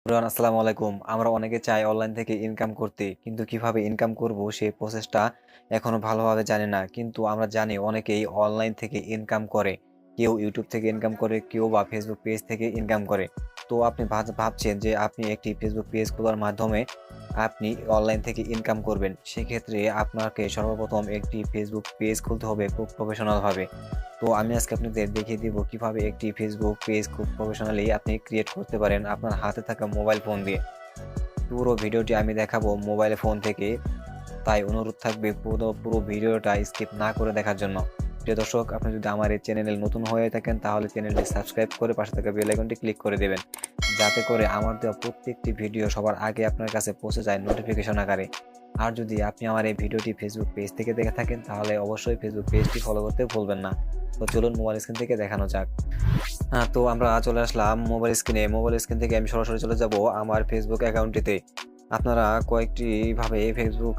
আসসালামু আলাইকুম। আমরা অনেকে চাই অনলাইন থেকে ইনকাম করতে, কিন্তু কিভাবে ইনকাম করব সেই প্রসেসটা এখনো ভালোভাবে জানি না। কিন্তু আমরা জানি অনেকেই অনলাইন থেকে ইনকাম করে। কেউ ইউটিউব থেকে ইনকাম করে, কেউ বা ফেসবুক পেজ থেকে ইনকাম করে। তো আপনি ভাবছেন যে আপনি একটি ফেসবুক পেজ খোলার মাধ্যমে আপনি অনলাইন থেকে ইনকাম করবেন। সেক্ষেত্রে আপনাকে সর্বপ্রথম একটি ফেসবুক পেজ খুলতে হবে খুব প্রফেশনালভাবে। তো আমি আজকে আপনাদের দেখিয়ে দিব কিভাবে একটি ফেসবুক পেজ খুব প্রফেশনালি আপনি ক্রিয়েট করতে পারেন আপনার হাতে থাকা মোবাইল ফোন দিয়ে। পুরো ভিডিওটি আমি দেখাবো মোবাইল ফোন থেকে, তাই অনুরোধ থাকবে পুরো পুরো ভিডিওটা স্কিপ না করে দেখার জন্য। প্রিয় দর্শক, আপনি যদি আমার এই চ্যানেলে নতুন হয়ে থাকেন তাহলে চ্যানেলটি সাবস্ক্রাইব করে পাশে থাকা বেল আইকনটি ক্লিক করে দেবেন, যাতে করে আমার দেওয়া প্রত্যেকটি ভিডিও সবার আগে আপনার কাছে পৌঁছে যায় নোটিফিকেশন আকারে। আর যদি আপনি আমার এই ভিডিওটি ফেসবুক পেজ থেকে দেখে থাকেন তাহলে অবশ্যই ফেসবুক পেজটি ফলো করতে ভুলবেন না। তো চলুন মোবাইল স্ক্রিন থেকে দেখানো যাক। তো আমরা চলে আসলাম মোবাইল স্ক্রিনে। মোবাইল স্ক্রিন থেকে আমি সরাসরি চলে যাব আমার ফেসবুক অ্যাকাউন্টটিতে। আপনারা কয়েকটি ভাবে ফেসবুক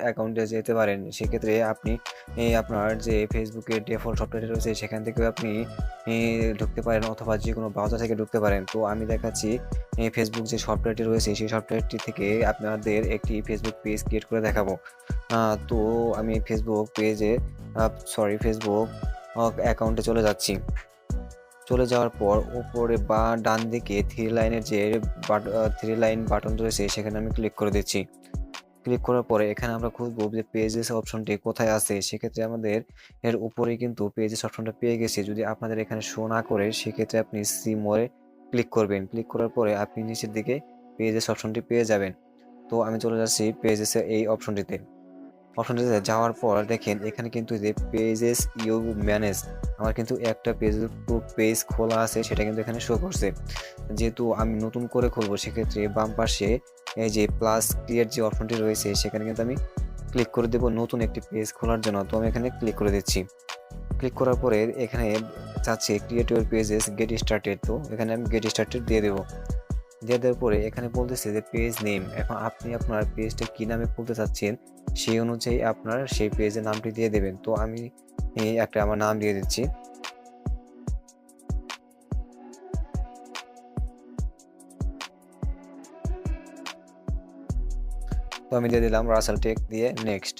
অ্যাকাউন্টে যেতে পারেন। সেক্ষেত্রে আপনি আপনার যে ফেসবুকের ডিফল্ট সফটওয়্যারটি রয়েছে সেখান থেকেও আপনি ঢুকতে পারেন, অথবা যেকোনো ব্রাউজার থেকে ঢুকতে পারেন। তো আমি দেখাচ্ছি ফেসবুক যে সফটওয়্যারটি রয়েছে সেই সফটওয়্যারটি থেকে আপনাদের একটি ফেসবুক পেজ ক্রিয়েট করে দেখাবো। তো আমি ফেসবুক পেজে ফেসবুক অ্যাকাউন্টে চলে যাচ্ছি। চলে যাওয়ার পর উপরে বা ডান দিকে থ্রি লাইন বাটন রয়েছে সেখানে আমি ক্লিক করে দিচ্ছি। ক্লিক করার পরে এখানে আমরা খুঁজবো যে পেজেস অপশনটি কোথায় আছে। সেক্ষেত্রে আমাদের এর উপরে কিন্তু পেজেস অপশনটা পেয়ে গেছি। যদি আপনাদের এখানে শো না করে সেক্ষেত্রে আপনি সি মোরে ক্লিক করবেন। ক্লিক করার পরে আপনি নিচের দিকে পেজেস অপশনটি পেয়ে যাবেন। তো আমি চলে যাচ্ছি পেজেসের এই অপশনটিতে। অপশনটিতে যাওয়ার পর দেখেন এখানে কিন্তু যে পেজেস ইউ ম্যানেজ, আমার কিন্তু একটা পেজ খোলা আছে সেটা কিন্তু এখানে শো করছে। যেহেতু আমি নতুন করে খুলবো সেক্ষেত্রে বাম পাশে এই যে প্লাস ক্রিয়েট যে অপশনটি রয়েছে সেখানে কিন্তু আমি ক্লিক করে দেবো নতুন একটি পেজ খোলার জন্য। তো আমি এখানে ক্লিক করে দিচ্ছি। ক্লিক করার পরে এখানে চাচ্ছে create your pages get started. তো এখানে আমি গেট স্টার্টেড দিয়ে দেবো। দিয়ে দেওয়ার পরে এখানে বলতেছে যে পেজ নেম। এখন আপনি আপনার পেজটা কি নামে খুলতে চাচ্ছেন সেই অনুযায়ী আপনার সেই পেজের নামটি দিয়ে দেবেন। তো আমি একটা আমার নাম দিয়ে দিচ্ছি। তো আমি দিয়ে দিলাম রাসেল টেক দিয়ে নেক্সট।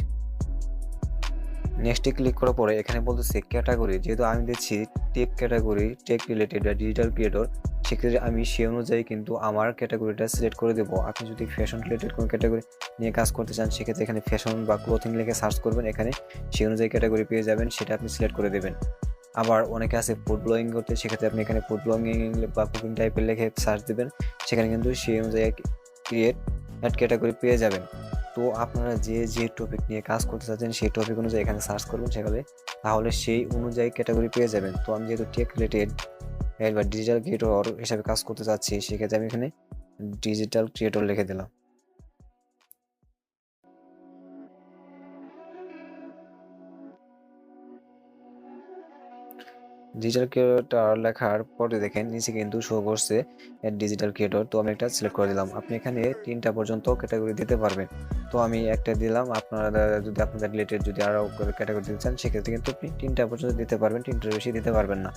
নেক্সটে ক্লিক করার পরে এখানে বলতেছে ক্যাটাগরি, যেহেতু আমি দিচ্ছি টেক ক্যাটাগরি, টেক রিলেটেড বা ডিজিটাল ক্রিয়েটর, সেক্ষেত্রে আমি সেই অনুযায়ী কিন্তু আমার ক্যাটাগরিটা সিলেক্ট করে দেবো। আপনি যদি ফ্যাশন রিলেটেড কোনো ক্যাটাগরি নিয়ে কাজ করতে চান সেক্ষেত্রে এখানে ফ্যাশন বা ক্লোথিং লিখে সার্চ করবেন, এখানে সেই অনুযায়ী ক্যাটাগরি পেয়ে যাবেন, সেটা আপনি সিলেক্ট করে দেবেন। আবার অনেকে আছে ফুড ব্লগিং করতে, সেক্ষেত্রে আপনি এখানে ফুড ব্লগিং বা কুকিং টাইপের লিখে সার্চ দেবেন, সেখানে কিন্তু সেই অনুযায়ী ক্রিয়েট অ্যাড ক্যাটাগরি পেয়ে যাবেন। তো আপনারা যে টপিক নিয়ে কাজ করতে চাচ্ছেন সেই টপিক অনুযায়ী এখানে সার্চ করবেন, সেখানে তাহলে সেই অনুযায়ী ক্যাটাগরি পেয়ে যাবেন। তো আমি যেহেতু টেক রিলেটেড বা ডিজিটাল ক্রিয়েটর হিসাবে কাজ করতে চাচ্ছি সেক্ষেত্রে আমি এখানে ডিজিটাল ক্রিয়েটর লিখে দিলাম। ডিজিটাল ক্রিয়েটর লেখার পরে দেখেন নিচে কিন্তু শো করছে ডিজিটাল ক্রিয়েটর। তো আমি একটা সিলেক্ট করে দিলাম। আপনি এখানে 3টা পর্যন্ত ক্যাটাগরি দিতে পারবেন। তো আমি একটা দিলাম। আপনারা যদি আপনাদের রিলেটেড যদি আরও ক্যাটাগরি দিতে চান সেক্ষেত্রে কিন্তু আপনি 3টা পর্যন্ত দিতে পারবেন, 3টার বেশি দিতে পারবেন না।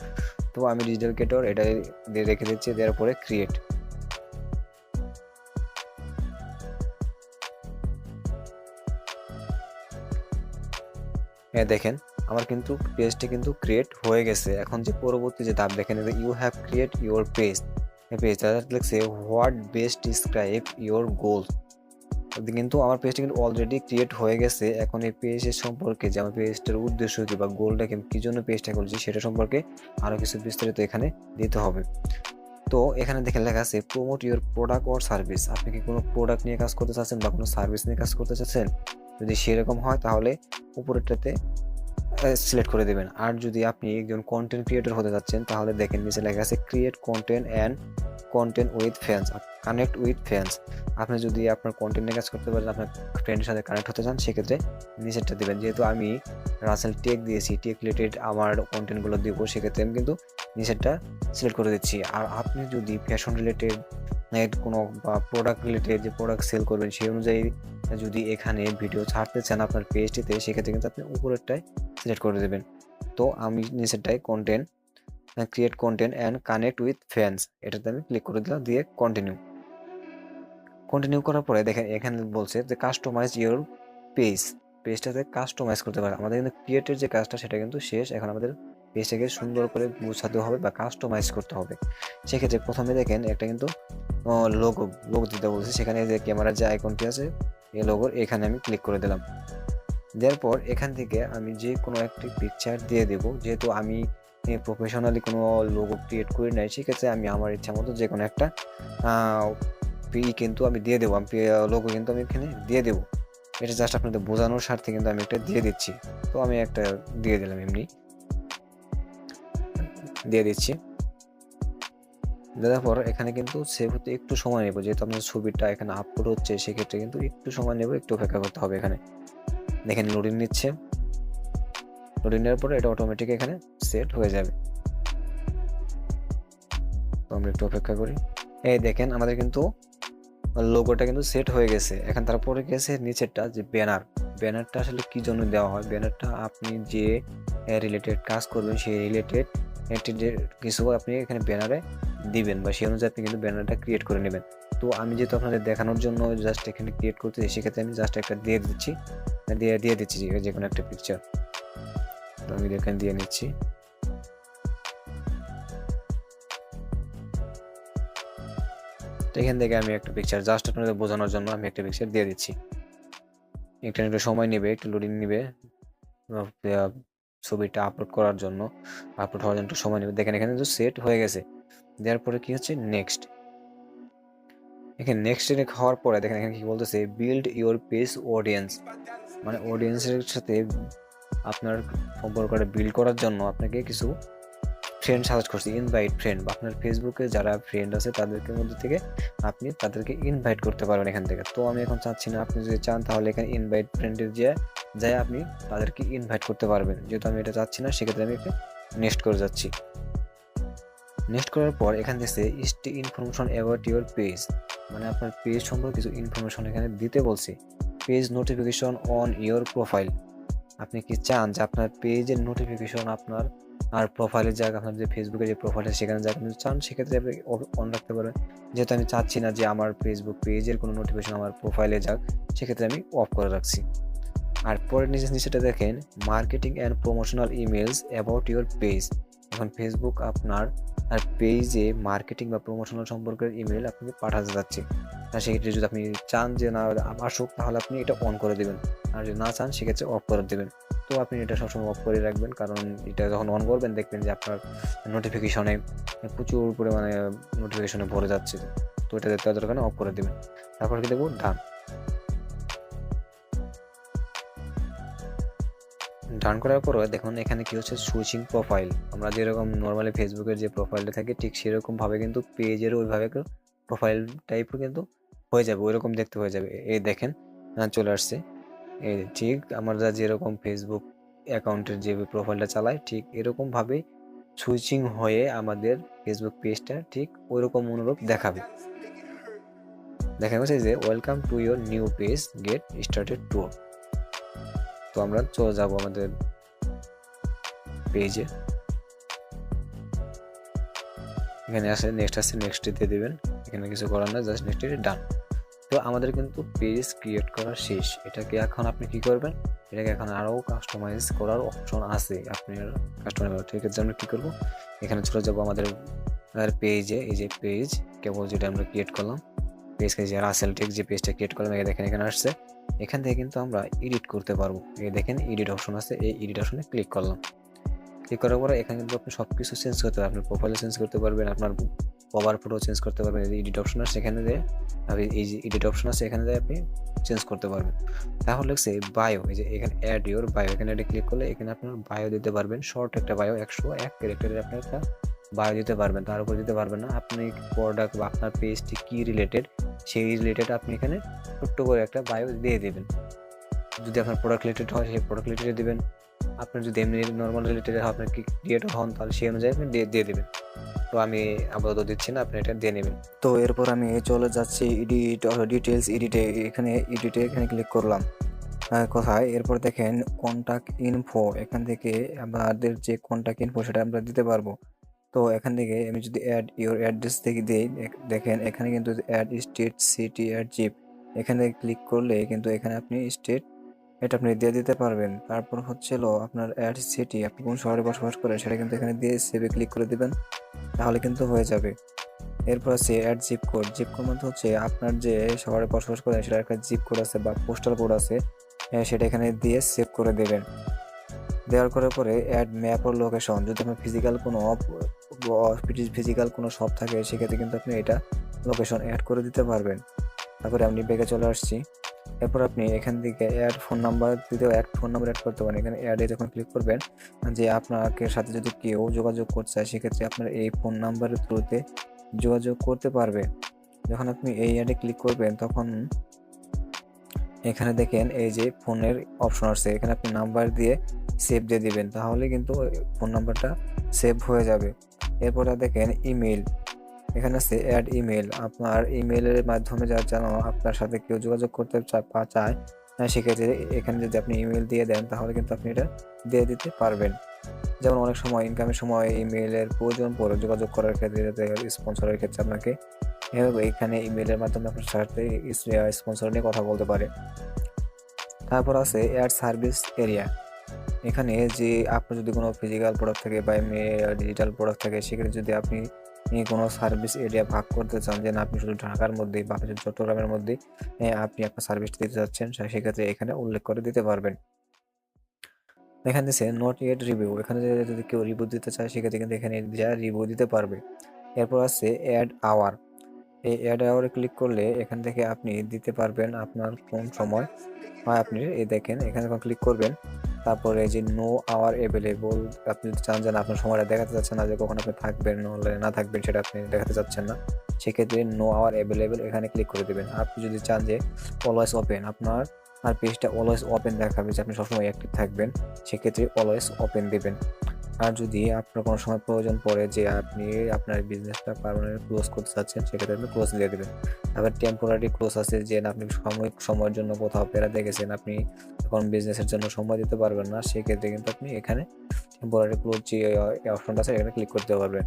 তো আমি ডিজিটাল ক্রিয়েটর এটা দিয়ে রেখে দিচ্ছি, দেওয়ার পরে ক্রিয়েট। হ্যাঁ দেখেন আমার কিন্তু পেজটি কিন্তু ক্রিয়েট হয়ে গেছে। এখন যে পরবর্তী যে ধাপ দেখেন, you have create your page. Page লিখছে what best describe your goal. কিন্তু আমার পেজটা কিন্তু অলরেডি ক্রিয়েট হয়ে গেছে। এখন এই পেজের সম্পর্কে যে আমার পেজটার উদ্দেশ্য কি বা গোলটাকে কি জন্য পেজটা করছি সেটা সম্পর্কে আরো কিছু বিস্তারিত এখানে দিতে হবে। তো এখানে দেখে লেখা আছে promote your product or service. আপনি কি কোনো প্রোডাক্ট নিয়ে কাজ করতে চাচ্ছেন বা কোনো সার্ভিস নিয়ে কাজ করতে চাচ্ছেন? যদি সেরকম হয় তাহলে উপরেরটাতে সিলেক্ট করে দেবেন। আর যদি আপনি একজন কন্টেন্ট ক্রিয়েটর হতে যাচ্ছেন তাহলে দেখেন নিচে লেখা আছে create content and content with fans, connect with fans. আপনি যদি আপনার কন্টেন্ট নিয়ে কাজ করতে পারেন, আপনার ফ্রেন্ডের সাথে কানেক্ট হতে চান সেক্ষেত্রে নিচেরটা দেবেন। যেহেতু আমি রাসেল টেক দিয়েছি, টেক রিলেটেড আমার কন্টেন্টগুলো দিব, সেক্ষেত্রে আমি কিন্তু নিচেরটা সিলেক্ট করে দিচ্ছি। আর আপনি যদি ফ্যাশন রিলেটেড কোনো বা প্রোডাক্ট রিলেটেড যে প্রোডাক্ট সেল করবেন সেই অনুযায়ী যদি এখানে ভিডিও ছাড়তে চান আপনার পেজটিতে সেক্ষেত্রে কিন্তু আপনি উপরেরটায় সিলেক্ট করে দেবেন। তো আমি নিচেরটায় create content and connect with fans এটাতে আমি ক্লিক করে দিলাম, দিয়ে কন্টিনিউ। কন্টিনিউ করার পরে দেখেন এখানে বলছে যে কাস্টমাইজ ইওর পেজটাতে কাস্টমাইজ করতে পারে। আমাদের কিন্তু ক্রিয়েটের যে কাজটা সেটা কিন্তু শেষ। এখন আমাদের পেজটাকে সুন্দর করে গুছাতে হবে বা কাস্টমাইজ করতে হবে। সেক্ষেত্রে প্রথমে দেখেন একটা কিন্তু লোগো দিতে বলছে। সেখানে যে ক্যামেরার যে আইকনটি আছে এই লোগোর এখানে আমি ক্লিক করে দিলাম। দেওয়ার পর এখান থেকে আমি যে কোনো একটি পিকচার দিয়ে দেব। যেহেতু আমি প্রফেশনালি কোনো লোগো ক্রিয়েট করি নাই, সেক্ষেত্রে আমি আমার ইচ্ছা মতো যে কোনো একটা কিন্তু আমি দিয়ে দেবো। লোগো কিন্তু আমি এখানে দিয়ে দেবো। এটা জাস্ট আপনাদের বোঝানোর স্বার্থে কিন্তু আমি একটা দিয়ে দিচ্ছি। তো আমি একটা দিয়ে দিলাম, এমনি দিয়ে দিচ্ছি। দেওয়ার পর এখানে কিন্তু সেভ হতে একটু সময় নেব, যেহেতু আপনার ছবিটা এখানে আপলোড হচ্ছে, সেক্ষেত্রে কিন্তু একটু সময় নেব, একটু অপেক্ষা করতে হবে। এখানে দেখেন লোডিং নিচ্ছে। লোডিং নেওয়ার পরে এটা অটোমেটিক এখানে সেট হয়ে যাবে। তো আমরা একটু অপেক্ষা করি। এই দেখেন আমাদের কিন্তু লোগোটা কিন্তু সেট হয়ে গেছে। এখন তারপরে গেছে নিচেরটা যে ব্যানারটা আসলে কি জন্য দেওয়া হয়। ব্যানারটা আপনি যে রিলেটেড কাজ করবেন সেই রিলেটেড কিছু আপনি এখানে ব্যানারে দিবেন, বা সেই অনুযায়ী আপনি কিন্তু ব্যানারটা ক্রিয়েট করে নেবেন। তো আমি যেহেতু আপনাদের দেখানোর জন্য জাস্ট এখানে ক্রিয়েট করতেছি, সেক্ষেত্রে আমি জাস্ট একটা দিয়ে দিচ্ছি যে কোনো একটা পিকচার। তো আমি এখানে দিয়ে নিচ্ছি। তো এখান থেকে আমি একটা পিকচার জাস্ট আপনাদের বোঝানোর জন্য আমি একটা পিকচার দিয়ে দিচ্ছি। একটু সময় নেবে, একটু লোডিং নেবে ছবিটা আপলোড হওয়ার জন্য একটু সময় নেবে। দেখেন এখানে তো সেট হয়ে গেছে। দেওয়ার পরে কি হচ্ছে নেক্সট। এখানে নেক্সট হওয়ার পরে দেখেন এখানে কি বলতেছে, বিল্ড ইওর পেজ অডিয়েন্স। মানে অডিয়েন্সের সাথে আপনার সম্পর্কটা বিল্ড করার জন্য আপনাকে কিছু ফ্রেন্ড সাজেস্ট করছি, ইনভাইট ফ্রেন্ড, বা আপনার ফেসবুকে যারা ফ্রেন্ড আছে তাদেরকে মধ্যে থেকে আপনি তাদেরকে ইনভাইট করতে পারবেন এখান থেকে। তো আমি এখন চাচ্ছি না, আপনি যদি চান তাহলে এখানে ইনভাইট ফ্রেন্ডের যায় আপনি তাদেরকে ইনভাইট করতে পারবেন। যেহেতু আমি এটা চাচ্ছি না, সেক্ষেত্রে আমি একটা নেক্সট করে যাচ্ছি। নেক্সট করার পর এখান থেকে stay information about your page, মানে আপনার পেজ সম্পর্কে কিছু ইনফরমেশন এখানে দিতে বলছি। Page notification on your profile, আপনি কি চান যে আপনার পেজের নোটিফিকেশন আপনার প্রোফাইলে যাক, আপনার যে ফেসবুকে যে প্রোফাইল আছে সেখানে যাক, আপনি চান সেক্ষেত্রে আপনি অন রাখতে পারেন। যেহেতু আমি চাচ্ছি না যে আমার ফেসবুক পেজের কোনো নোটিফিকেশন আমার প্রোফাইলে যাক, সেক্ষেত্রে আমি অফ করে রাখছি। আর পরের নিচেটা দেখেন marketing and promotional emails about your page. এখন ফেসবুক আপনার পেজে মার্কেটিং বা প্রমোশনাল সম্পর্কের ইমেল আপনাকে পাঠাতে যাচ্ছে। আর সেক্ষেত্রে যদি আপনি চান যে না আসুক, তাহলে আপনি এটা অন করে দেবেন। আর যদি না চান সেক্ষেত্রে অফ করে দেবেন। তো আপনি এটা সবসময় অফ করে রাখবেন, কারণ এটা যখন অন করবেন দেখবেন যে আপনার নোটিফিকেশনে প্রচুর পরিমাণে নোটিফিকেশনে ভরে যাচ্ছে। তো এটা দেখতে দরকার অফ করে দেবেন। তারপর কি দেখবো, ডান করার পরে দেখুন এখানে কি হচ্ছে, সুইচিং প্রোফাইল। আমরা যেরকম নর্মালি ফেসবুকের যে প্রোফাইলটা থাকে ঠিক সেরকম ভাবে কিন্তু পেজেরও ওইভাবে প্রোফাইল টাইপও কিন্তু হয়ে যাবে, ওইরকম দেখতে হয়ে যাবে। এই দেখেন চলে আসছে। এই ঠিক আমরা যেরকম ফেসবুক অ্যাকাউন্টের যে প্রোফাইলটা চালাই ঠিক এরকম ভাবে সুইচিং হয়ে আমাদের ফেসবুক পেজটা ঠিক ওইরকম অনুরূপ দেখাবে। দেখা গেছে যে welcome to your new page, get started to. তো আমরা চলে যাব আমাদের পেজে। এখানে আসে নেক্সট আসছে, নেক্সট দিয়ে দেবেন। এখানে কিছু করার না, জাস্ট নেক্সট ডান। তো আমাদের কিন্তু পেজ ক্রিয়েট করা শেষ। এটাকে এখন আপনি কি করবেন, এটাকে এখন আরও কাস্টমাইজ করার অপশন আছে আপনার কাস্টমাইজ। ঠিক আছে, আমরা কি করব, এখানে চলে যাব আমাদের পেজে। এই যে পেজ কেবল যেটা আমরা ক্রিয়েট করলাম, পেজকে যে রাসেল টেক যে পেজটা ক্রিয়েট করলাম, দেখেন এখানে আসছে। এখান থেকে কিন্তু আমরা এডিট করতে পারবো। এই দেখেন এডিট অপশন আছে, এই এডিট অপশনে ক্লিক করলাম। ক্লিক করার পরে এখানে কিন্তু আপনি সব কিছু চেঞ্জ করতে পারবেন। আপনার প্রোফাইলে চেঞ্জ করতে পারবেন, আপনার কভার ফটো চেঞ্জ করতে পারবেন। এই এডিট অপশন আছে সেখানে দিয়ে, এই যে এডিট অপশন আছে এখানে দিয়ে আপনি চেঞ্জ করতে পারবেন। তাহলে লাগছে বায়ো, এই যে এখানে অ্যাড ইউর বায়ো, এখানে ক্লিক করলে এখানে আপনার বায়ো দিতে পারবেন। শর্ট একটা বায়ো, 101 ক্যারেক্টারের আপনি একটা বায়ো দিতে পারবেন। তার উপর দিতে পারবেন না। আপনি প্রোডাক্ট বা আপনার পেজটি কি রিলেটেড সেই রিলেটেড আপনি এখানে ছোট্ট করে একটা বায়ো দিয়ে দেবেন। যদি আপনার প্রোডাক্ট রিলেটেড হয় সেই প্রোডাক্ট রিলেটেড দেবেন। আপনার যদি এমনি নর্মাল রিলেটেড আপনার কি ক্রিয়েটর হন তাহলে সেই অনুযায়ী আপনি দিয়ে দেবেন। তো আমি আপাতত দিচ্ছি না, আপনি এটা দিয়ে নেবেন। তো এরপর আমি চলে যাচ্ছি ডিটেলস এডিটে। এখানে ক্লিক করলাম কোথায়। এরপর দেখেন কন্টাক্ট ইনফো, এখান থেকে আমাদের যে কন্টাক্ট ইনফো সেটা আমরা দিতে পারবো। তো এখান থেকে আমি যদি অ্যাড ইওর অ্যাড্রেস থেকে দিই, দেখেন এখানে কিন্তু add state, city, add zip, এখানে ক্লিক করলে কিন্তু এখানে আপনি স্টেট এটা আপনি দিয়ে দিতে পারবেন। তারপর হচ্ছিল আপনার অ্যাড সিটি, আপনি কোন শহরে বসবাস করেন সেটা কিন্তু এখানে দিয়ে সেভে ক্লিক করে দিবেন, তাহলে কিন্তু হয়ে যাবে। এরপর আছে add zip code. Zip code মধ্যে হচ্ছে আপনার যে শহরে বসবাস করেন সেটার একটা জিপ কোড আছে বা পোস্টাল কোড আছে, সেটা এখানে দিয়ে সেভ করে দেবেন। দেওয়ার করার পরে অ্যাড ম্যাপ ও লোকেশন, যদি আপনার ফিজিক্যাল কোনো শপ থাকে সেক্ষেত্রে কিন্তু আপনি এটা লোকেশন অ্যাড করে দিতে পারবেন। তারপরে আপনি ব্যাগে চলে আসছি। এরপর আপনি এখান থেকে অ্যাড ফোন নাম্বার দিতেও ফোন নাম্বার অ্যাড করতে পারেন। এখানে অ্যাডে যখন ক্লিক করবেন, যে আপনাকে সাথে যদি কেউ যোগাযোগ করতে চায় সেক্ষেত্রে আপনার এই ফোন নাম্বারের থ্রুতে যোগাযোগ করতে পারবে। যখন আপনি এই অ্যাডে ক্লিক করবেন তখন এখানে দেখেন এই যে ফোনের অপশন আসছে, এখানে আপনি নাম্বার দিয়ে সেভ দিয়ে দিবেন, তাহলে কিন্তু ফোন নাম্বারটা সেভ হয়ে যাবে। এরপরে দেখেন ইমেল, এখানে আছে অ্যাড ইমেল। আপনার ইমেলের মাধ্যমে যেন আপনার সাথে কেউ যোগাযোগ করতে চায়, সেক্ষেত্রে এখানে যদি আপনি ইমেল দিয়ে দেন তাহলে কিন্তু আপনি এটা দিয়ে দিতে পারবেন। যেমন অনেক সময় ইনকামের সময় ইমেলের প্রয়োজন পড়ে যোগাযোগ করার ক্ষেত্রে, স্পন্সরের ক্ষেত্রে আপনাকে এখানে ইমেলের মাধ্যমে আপনার সাথে স্পন্সর নিয়ে কথা বলতে পারে। তারপর আছে অ্যাড সার্ভিস এরিয়া। এখানে যে আপনার যদি কোনো ফিজিক্যাল প্রোডাক্ট থাকে বা এমনি ডিজিটাল প্রোডাক্ট থাকে, সেক্ষেত্রে যদি আপনি কোনো সার্ভিস এরিয়া ভাগ করতে চান, যে না আপনি শুধু ঢাকার মধ্যেই বা আপনি চট্টগ্রামের মধ্যেই আপনি আপনার সার্ভিসটা দিতে চাচ্ছেন, সেক্ষেত্রে এখানে উল্লেখ করে দিতে পারবেন। এখানে দিচ্ছে নট ইয়েট রিভিউ, এখানে যদি কেউ রিভিউ দিতে চায় সেক্ষেত্রে কিন্তু এখানে যা রিভিউ দিতে পারবে। এরপর আছে অ্যাড আওয়ার। এই অ্যাড আওয়ারে ক্লিক করলে এখান থেকে আপনি দিতে পারবেন আপনার কোন সময় হয়। আপনি এই দেখেন এখানে যখন ক্লিক করবেন, তারপরে যে নো আওয়ার অ্যাভেলেবল, আপনি যদি চান যে আপনার সময়টা দেখাতে চাচ্ছেন না, যে কখন আপনি থাকবেন অনলাইনে না থাকবেন সেটা আপনি দেখাতে চাচ্ছেন না, সেক্ষেত্রে নো আওয়ার অ্যাভেলেবল এখানে ক্লিক করে দেবেন। আপনি যদি চান যে অলওয়েজ ওপেন, আপনার আর পেজটা অলওয়েজ ওপেন দেখাবে যে আপনি সবসময় অ্যাক্টিভ থাকবেন, সেক্ষেত্রে অলওয়েজ ওপেন দেবেন। আর যদি আপনার কোনো সময় প্রয়োজন পড়ে যে আপনি আপনার বিজনেসটা পার্মানেন্ট ক্লোজ করতে চাচ্ছেন, সেক্ষেত্রে আপনি ক্লোজ দিয়ে দেবেন। আবার টেম্পোরারি ক্লোজ আছে, যে আপনি সাময়িক সময়ের জন্য কোথাও বেড়াতে গেছেন, আপনি এখন বিজনেসের জন্য সময় দিতে পারবেন না, সেক্ষেত্রে কিন্তু আপনি এখানে টেম্পোরারি ক্লোজ যে অপশনটা আছে এখানে ক্লিক করতে পারবেন।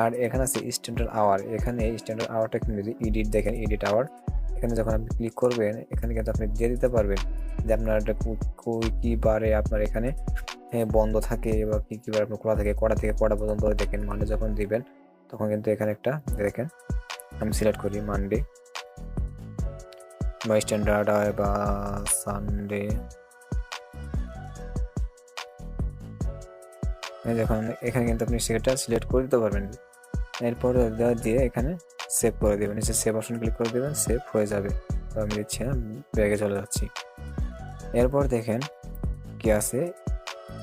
আর এখানে আছে স্ট্যান্ডার্ড আওয়ার। এখানে স্ট্যান্ডার্ড আওয়ারটা কিন্তু যদি এডিট দেখেন, এডিট আওয়ার, এখানে যখন আপনি ক্লিক করবেন এখানে কিন্তু আপনি দিয়ে দিতে পারবেন যে আপনার কি বারে আপনার এখানে বন্ধ থাকে বা কি বার আপনার খোলা থাকে, কটা থেকে কটা পর্যন্ত দেখেন। মানডে যখন দিবেন তখন কিন্তু এখানে একটা দেখেন, আমি সিলেক্ট করি মানডে বা স্ট্যান্ডার্ড বা সানডে। যখন এখানে কিন্তু আপনি সেটা সিলেক্ট করে দিতে পারবেন। এরপর দিয়ে এখানে সেভ করে দেবেন, নিচে সেভ অপশন ক্লিক করে দেবেন, সেভ হয়ে যাবে। তো আমি দিচ্ছি না, ব্যাগে চলে যাচ্ছি। এরপর দেখেন কি আছে,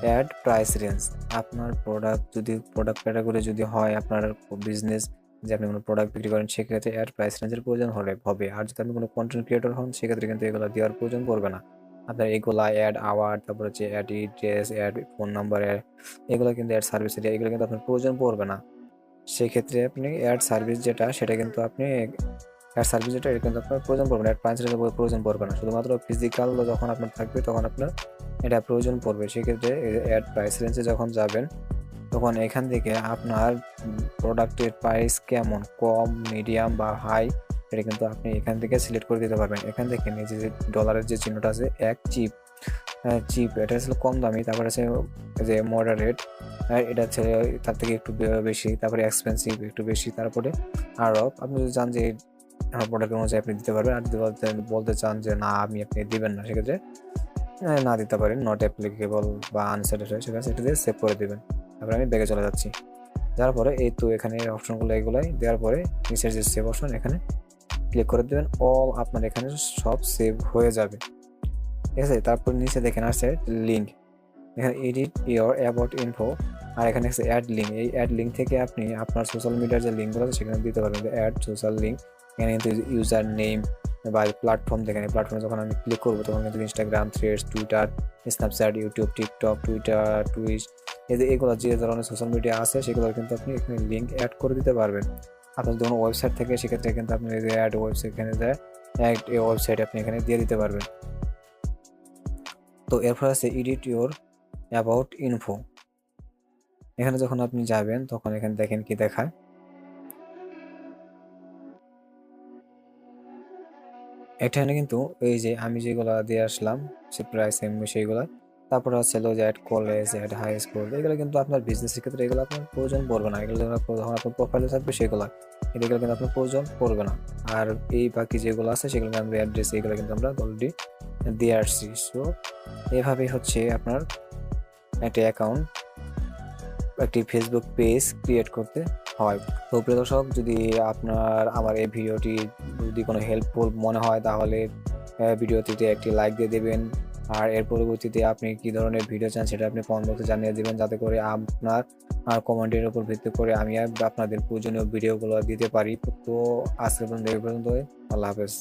অ্যাড প্রাইস রেঞ্জ। আপনার প্রোডাক্ট ক্যাটাগরি যদি হয় আপনার বিজনেস, যে আপনি কোনো প্রোডাক্ট বিক্রি করেন, সেক্ষেত্রে অ্যাড প্রাইস রেঞ্জের প্রয়োজন হবে। আর যদি আপনি কোনো কন্টেন্ট ক্রিয়েটর হন সেক্ষেত্রে কিন্তু এগুলো দেওয়ার প্রয়োজন পড়বে না। আপনার এগুলা অ্যাড আওয়ার, তারপর হচ্ছে add address, add phone number, এগুলো কিন্তু অ্যাড সার্ভিস এরিয়া, এগুলো কিন্তু আপনার প্রয়োজন পড়বে না। সেক্ষেত্রে আপনি অ্যাড সার্ভিস যেটা, সেটা কিন্তু আপনি অ্যাড সার্ভিস যেটা, এটা কিন্তু আপনার প্রয়োজন পড়বে না, অ্যাড প্রাইস রেঞ্জের প্রয়োজন পড়বে না। শুধুমাত্র ফিজিক্যাল যখন আপনার থাকবে তখন আপনার এটা প্রয়োজন পড়বে। সেক্ষেত্রে অ্যাড প্রাইস রেঞ্জে যখন যাবেন তখন এখান থেকে আপনার প্রোডাক্টের প্রাইস কেমন, কম, মিডিয়াম বা হাই, এটা কিন্তু আপনি এখান থেকে সিলেক্ট করে দিতে পারবেন। এখান থেকে নিচে যে ডলারের যে চিহ্নটা আছে, এক চিপ, এটা হচ্ছে কম দামি, তারপরে আছে যে মডারেট, এটা হচ্ছে তার থেকে একটু বেশি, তারপরে এক্সপেন্সিভ একটু বেশি, তারপরে আরও আপনি যদি চান যে প্রোডাক্ট অনুযায়ী আপনি দিতে পারবেন। আর যদি বলতে চান যে না আপনি দিবেন না, সেক্ষেত্রে না দিতে পারেন, নট অ্যাপ্লিকেবল বা আনস্যাটিসফাইড, সেখানে সেটা দিয়ে সেভ করে দেবেন। তারপরে আমি ব্যাগে চলে যাচ্ছি। যাওয়ার পরে এই তো এখানে অপশনগুলো এগুলাই দেওয়ার পরে নিচের যে সেভ অপশন এখানে ক্লিক করে দেবেন, অল আপনার এখানে সব সেভ হয়ে যাবে, ঠিক আছে। তারপর নিচে দেখেন আসছে লিঙ্ক, এখানে এডিট ইওর অ্যাবাউট ইনফো, আর এখানে আছে অ্যাড লিঙ্ক। এই অ্যাড লিঙ্ক থেকে আপনি আপনার সোশ্যাল মিডিয়ার যে লিঙ্কগুলো আছে সেখানে দিতে পারবেন, অ্যাড সোশ্যাল লিঙ্ক। এখানে কিন্তু ইউজার নেম বা প্ল্যাটফর্ম দেখেন, এই প্ল্যাটফর্মে যখন আমি ক্লিক করবো তখন কিন্তু Instagram, threads, Twitter, Snapchat, YouTube, TikTok, Twitter, Twitch, এগুলো যে ধরনের সোশ্যাল মিডিয়া আছে সেগুলোর কিন্তু আপনি এখানে লিঙ্ক অ্যাড করে দিতে পারবেন। আপনার যখন ওয়েবসাইট থেকে, সেক্ষেত্রে কিন্তু আপনি এই যে অ্যাড ওয়েবসাইট, এখানে যায় এই ওয়েবসাইট আপনি এখানে দিয়ে দিতে পারবেন। তো এরপর আছে এডিট ইওর অ্যাবাউট ইনফো। এখানে যখন আপনি যাবেন তখন এখানে দেখেন কি দেখায়, এখানে কিন্তু এই যে আমি যেগুলা দিয়ে আসলাম সে প্রাইস সেইগুলা, তারপরে হচ্ছে হলো যে add college, add high school, এগুলো কিন্তু আপনার বিজনেসের ক্ষেত্রে এগুলো আপনার প্রয়োজন পড়বে না, এগুলো যখন যখন আপনার প্রোফাইলে থাকবে সেগুলো, এগুলো কিন্তু আপনার প্রয়োজন পড়বে না। আর এই বাকি যেগুলো আছে সেগুলো আমরা অ্যাড্রেস এগুলো কিন্তু আমরা অলরেডি দিয়ে আসছি। সো এভাবেই হচ্ছে আপনার একটা অ্যাকাউন্ট, একটি ফেসবুক পেজ ক্রিয়েট করতে হয়। তো প্রিয় দর্শক, যদি আপনার আমার এই ভিডিওটি যদি কোনো হেল্পফুল মনে হয় তাহলে ভিডিওটিতে একটি লাইক দিয়ে দেবেন। আর এর পরবর্তীতে আপনি কি ধরনের ভিডিও চান সেটা আপনি কমেন্ট বক্সে জানিয়ে দেবেন, যাতে করে আপনার কমেন্টের উপর ভিত্তি করে আমি আপনাদের প্রয়োজনীয় ভিডিওগুলো দিতে পারি। তো আজকের পর্যন্ত এই পর্যন্ত, আল্লাহ হাফেজ।